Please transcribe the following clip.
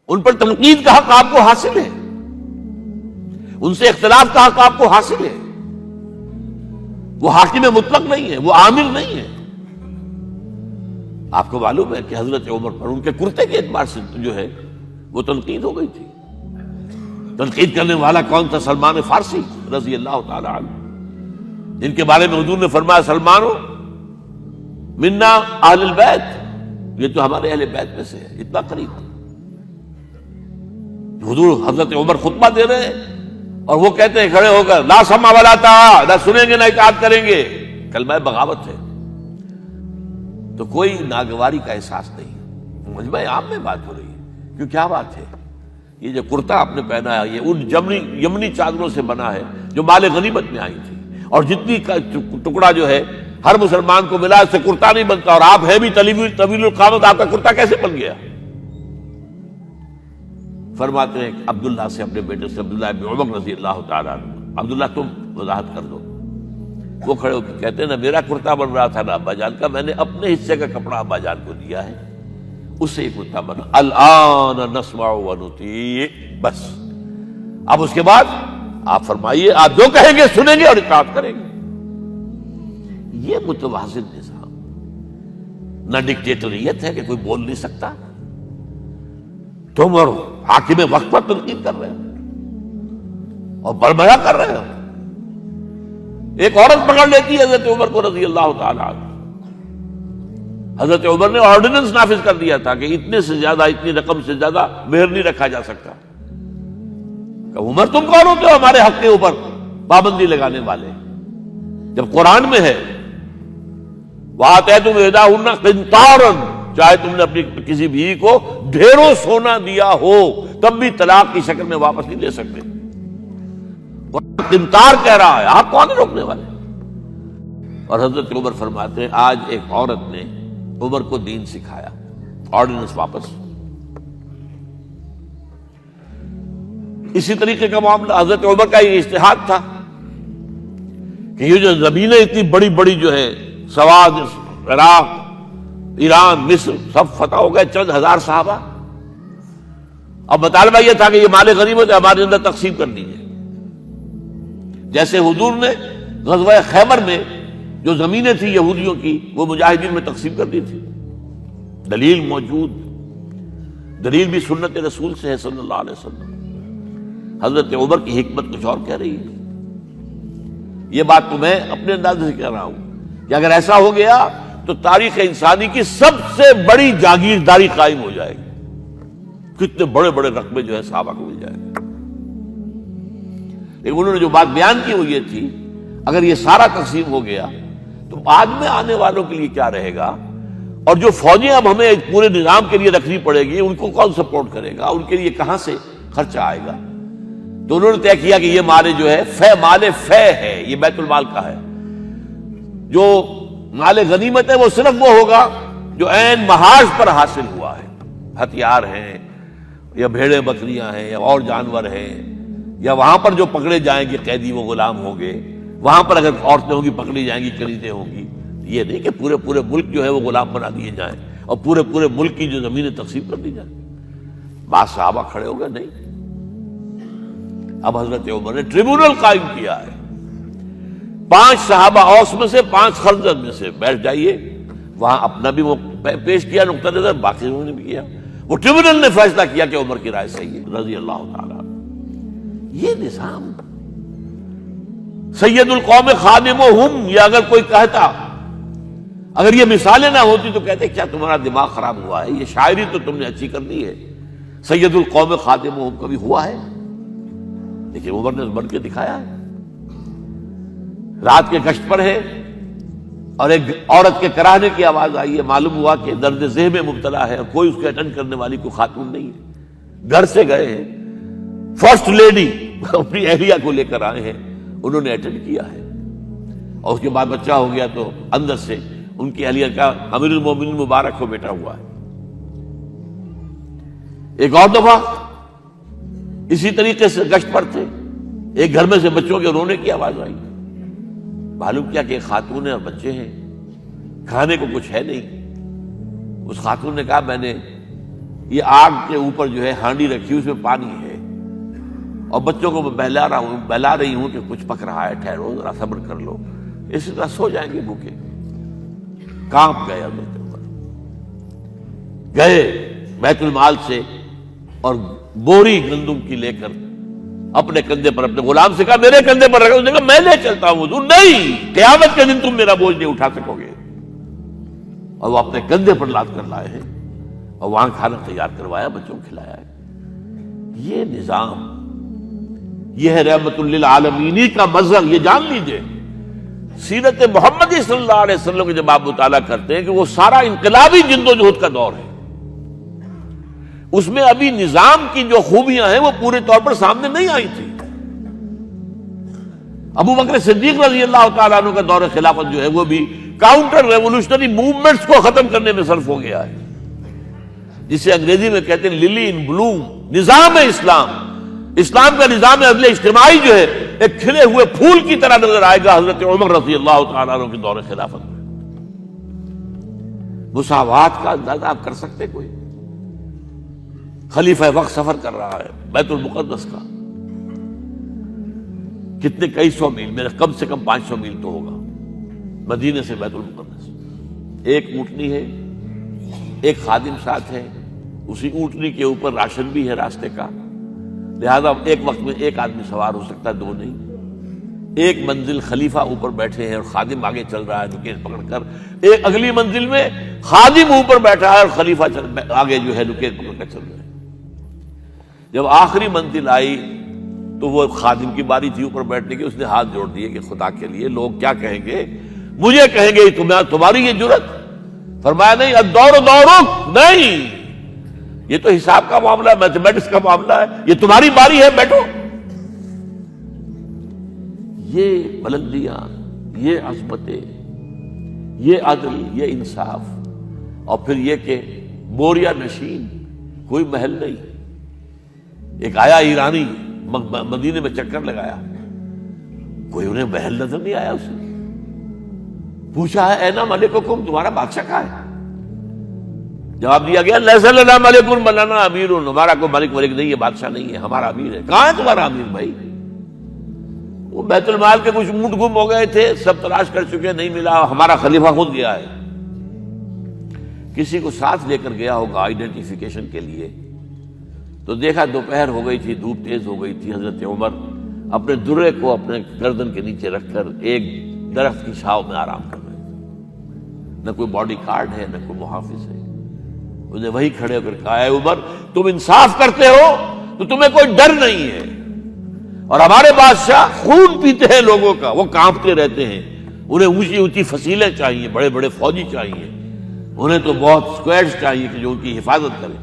ان پر تنقید کا حق آپ کو حاصل ہے، ان سے اختلاف کا حق آپ کو حاصل ہے. وہ حاکم مطلق نہیں ہے، وہ عامر نہیں ہے. آپ کو معلوم ہے کہ حضرت عمر پر ان کے کرتے کے اعتبار سے جو ہے وہ تنقید ہو گئی تھی. تنقید کرنے والا کون تھا؟ سلمان فارسی رضی اللہ تعالی عنہ، جن کے بارے میں حضور نے فرمایا سلمانو منا اہل البیت، یہ تو ہمارے اہل بیت میں سے ہے، اتنا قریب. حضور حضرت عمر خطبہ دے رہے ہیں اور وہ کہتے ہیں کھڑے ہو کر لا سمع ولا طاعہ، نہ سنیں گے نہ اطاعت کریں گے. کلمہ بغاوت ہے. تو کوئی ناگواری کا احساس نہیں. مجمع عام میں بات ہو رہی ہے. کیوں کیا بات ہے؟ یہ جو کرتا آپ نے پہنا ہے یہ ان یمنی چادروں سے بنا ہے جو مال غنیمت میں آئی تھی، اور جتنی ٹکڑا جو ہے ہر مسلمان کو ملا، اس سے کرتا نہیں بنتا. اور آپ ہے بھی طویل القامت، آپ کا کرتا کیسے بن گیا؟ فرماتے ہیں عبداللہ سے، اپنے بیٹے سے، عبداللہ ابن عمر رضی اللہ تعالیٰ عنہ، عبداللہ تم وضاحت کر دو. وہ کھڑے ہو کے کہتے ہیں نا میرا کرتا بن رہا تھا نا ابا جان کا، میں نے اپنے حصے کا کپڑا ابا جان کو دیا ہے، اس سے یہ کرتا بنا. الآن نسمع ونطیع، بس اب اس کے بعد آپ فرمائیے، آپ جو کہیں گے سنیں گے اور اطاعت کریں گے. یہ متوازن نظام، نہ ڈکٹیٹریت ہے کہ کوئی بول نہیں سکتا. تم اور حاکم وقت پر تنقید کر رہے ہو اور برملا کر رہے ہو. ایک عورت پکڑ لیتی ہے حضرت عمر کو رضی اللہ تعالی عنہ. حضرت عمر نے آرڈیننس نافذ کر دیا تھا کہ اتنے سے زیادہ، اتنی رقم سے زیادہ مہر نہیں رکھا جا سکتا. کہ عمر تم کون ہوتے ہو ہمارے حق کے اوپر پابندی لگانے والے؟ جب قرآن میں ہے وَآتَيْتُمْ إِحْدَاهُنَّ قِنْطَارًا، چاہے تم نے اپنی کسی بیوی کو ڈھیروں سونا دیا ہو تب بھی طلاق کی شکل میں واپس نہیں لے سکتے. قرآن قنطار کہہ رہا ہے، آپ کون روکنے والے؟ اور حضرت عمر فرماتے ہیں آج ایک عورت نے عمر کو دین سکھایا، آرڈیننس واپس. اسی طریقے کا معاملہ حضرت عمر کا یہ اجتہاد تھا کہ یہ جو زمینیں اتنی بڑی بڑی جو ہے، سواد، عراق، ایران، مصر سب فتح ہو گئے، چند ہزار صحابہ. اب مطالبہ یہ تھا کہ یہ مال غنیمت ہے، ہمارے اندر تقسیم کر دیجیے. جیسے حضور نے غزوہ خیبر میں جو زمینیں تھیں یہودیوں کی وہ مجاہدین میں تقسیم کر دی تھی. دلیل موجود، دلیل بھی سنت رسول سے ہے صلی اللہ علیہ وسلم. حضرت عمر کی حکمت کچھ اور کہہ رہی ہے. یہ بات تو میں اپنے انداز سے کہہ رہا ہوں کہ اگر ایسا ہو گیا تو تاریخ انسانی کی سب سے بڑی جاگیرداری قائم ہو جائے گی. کتنے بڑے بڑے رقبے جو ہے صحابہ کو مل جائے گا. لیکن انہوں نے جو بات بیان کی وہ یہ تھی اگر یہ سارا تقسیم ہو گیا تو بعد میں آنے والوں کے لیے کیا رہے گا، اور جو فوجیں اب ہمیں پورے نظام کے لیے رکھنی پڑے گی ان کو کون سپورٹ کرے گا، ان کے لیے کہاں سے خرچہ آئے گا. تو انہوں نے طے کیا کہ یہ مال جو ہے مال فے ہے، یہ بیت المال کا ہے. جو مال غنیمت ہے وہ صرف وہ ہوگا جو عین محاذ پر حاصل ہوا ہے. ہتھیار ہیں یا بھیڑیں بکریاں ہیں یا اور جانور ہیں، یا وہاں پر جو پکڑے جائیں گے قیدی وہ غلام ہوں گے، وہاں پر اگر عورتیں ہوں گی پکڑی جائیں گی، خریدیں ہوں گی. یہ نہیں کہ پورے ملک جو ہے وہ غلام بنا دیے جائیں اور پورے ملک کی جو زمینیں تقسیم کر دی جائیں. بعض صحابہ کھڑے ہو گئے نہیں. اب حضرت عمر نے ٹریبونل قائم کیا ہے. 5 صحابہ اوس میں سے، 5 خزرج میں سے بیٹھ جائیے، وہاں اپنا بھی وہ پیش کیا نقطہ نظر، باقی انہوں نے بھی کیا. وہ ٹریبونل نے فیصلہ کیا کہ عمر کی رائے صحیح ہے رضی اللہ تعالیٰ. یہ نظام سید القوم خادمہم، یہ اگر کوئی کہتا، اگر یہ مثالیں نہ ہوتی تو کہتے کیا تمہارا دماغ خراب ہوا ہے، یہ شاعری تو تم نے اچھی کر دی ہے، سید القوم خادمہم کبھی ہوا ہے؟ لیکن عمر نے بن کے دکھایا ہے. رات کے گشت پر ہے اور ایک عورت کے کراہنے کی آواز آئی ہے، معلوم ہوا کہ درد ذہن میں مبتلا ہے اور کوئی اس کو اٹینڈ کرنے والی کوئی خاتون نہیں ہے. گھر سے گئے ہیں، فرسٹ لیڈی اپنی اہلیہ کو لے کر آئے ہیں، انہوں نے اٹینڈ کیا ہے. اور اس کے بعد بچہ ہو گیا تو اندر سے ان کی اہلیہ کا امیر المومنین مبارک ہو بیٹا ہوا ہے. ایک اور دفعہ اسی طریقے سے گشت پر تھے، ایک گھر میں سے بچوں کے رونے کی آواز آئی. معلوم کیا کہ ایک خاتون ہے اور بچے ہیں، کھانے کو کچھ ہے نہیں. اس خاتون نے کہا میں نے یہ آگ کے اوپر جو ہے ہانڈی رکھی اس میں پانی ہے، اور بچوں کو میں بہلا رہی ہوں کہ کچھ پک رہا ہے، ٹھہرو ذرا صبر کر لو، اسی طرح سو جائیں گے بھوکے۔ کانپ گئے حضرت عمر، گئے بیت المال سے اور بوری گندم کی لے کر اپنے کندھے پر، اپنے غلام سے کہا میرے کندھے پر رکھو، اس نے کہا میں لے چلتا ہوں حضور۔ نہیں، قیامت کے دن تم میرا بوجھ نہیں اٹھا سکو گے۔ اور وہ اپنے کندھے پر لاد کر لائے ہیں اور وہاں کھانا تیار کروایا، بچوں کو کھلایا ہے۔ یہ نظام، یہ ہے رحمت للعالمینی کا مظہر۔ یہ جان لیجئے سیرت محمدی صلی اللہ علیہ وسلم کے جب آپ مطالعہ کرتے ہیں کہ وہ سارا انقلابی جدوجہد کا دور ہے، اس میں ابھی نظام کی جو خوبیاں ہیں وہ پورے طور پر سامنے نہیں آئی تھی۔ ابو بکر صدیق رضی اللہ تعالیٰ عنہ کا دور خلافت جو ہے وہ بھی کاؤنٹر ریولوشنری موومنٹس کو ختم کرنے میں صرف ہو گیا ہے، جسے انگریزی میں کہتے ہیں للی ان بلوم، نظام اسلام۔ اسلام کا نظام عدل اجتماعی جو ہے ایک کھلے ہوئے پھول کی طرح نظر آئے گا حضرت عمر رضی اللہ تعالیٰ عنہ کے دور خلافت میں۔ مساوات کا اندازہ آپ کر سکتے؟ کوئی خلیفہ وقت سفر کر رہا ہے بیت المقدس کا، کتنے کئی سو میل، میرے کم سے کم 500 میل تو ہوگا مدینے سے بیت المقدس۔ ایک اونٹنی ہے، ایک خادم ساتھ ہے، اسی اونٹنی کے اوپر راشن بھی ہے راستے کا، لہذا ایک وقت میں ایک آدمی سوار ہو سکتا ہے، دو نہیں۔ ایک منزل خلیفہ اوپر بیٹھے ہیں اور خادم آگے چل رہا ہے نکیل پکڑ کر، ایک اگلی منزل میں خادم اوپر بیٹھا ہے اور خلیفہ آگے جو ہے نکیل پکڑ کر چل رہا ہے۔ جب آخری منزل آئی تو وہ خادم کی باری تھی اوپر بیٹھنے کی، اس نے ہاتھ جوڑ دیے کہ خدا کے لیے لوگ کیا کہیں گے، مجھے کہیں گے تمہاری یہ جرت۔ فرمایا نہیں، الدور دورک، نہیں، یہ تو حساب کا معاملہ ہے، میتھمیٹکس کا معاملہ ہے، یہ تمہاری باری ہے، بیٹھو۔ یہ بلندیاں، یہ عظمتیں، یہ عدل، یہ انصاف، اور پھر یہ کہ بوریا نشین، کوئی محل نہیں۔ ایک آیا ایرانی مدینے میں چکر لگایا، کوئی انہیں محل نظر نہیں آیا، اسے پوچھا ہے اینا ملککم، تمہارا بادشاہ کہاں ہے؟ جواب دیا گیا لیس لنا ملک ولنا امیر، ہمارا کوئی ملک نہیں ہے، بادشاہ نہیں ہے، ہمارا امیر ہے۔ کہاں ہے تمہارا امیر بھائی؟ وہ بیت المال کے کچھ اونٹ گم ہو گئے تھے، سب تلاش کر چکے، نہیں ملا، ہمارا خلیفہ خود گیا ہے۔ کسی کو ساتھ لے کر گیا ہوگا آئیڈینٹیفیکیشن کے لیے، تو دیکھا دوپہر ہو گئی تھی، دھوپ تیز ہو گئی تھی، حضرت عمر اپنے درے کو اپنے گردن کے نیچے رکھ کر ایک درخت کی چھاؤں میں آرام کر رہے تھے۔ نہ کوئی باڈی گارڈ ہے، نہ کوئی محافظ ہے۔ انہیں وہی کھڑے ہو کر کہا اے عمر، تم انصاف کرتے ہو تو تمہیں کوئی ڈر نہیں ہے، اور ہمارے بادشاہ خون پیتے ہیں لوگوں کا، وہ کانپتے رہتے ہیں، انہیں اونچی اونچی فصیلیں چاہیے، بڑے بڑے فوجی چاہیے، انہیں تو بہت اسکواڈز چاہیے کہ جو ان کی حفاظت کریں۔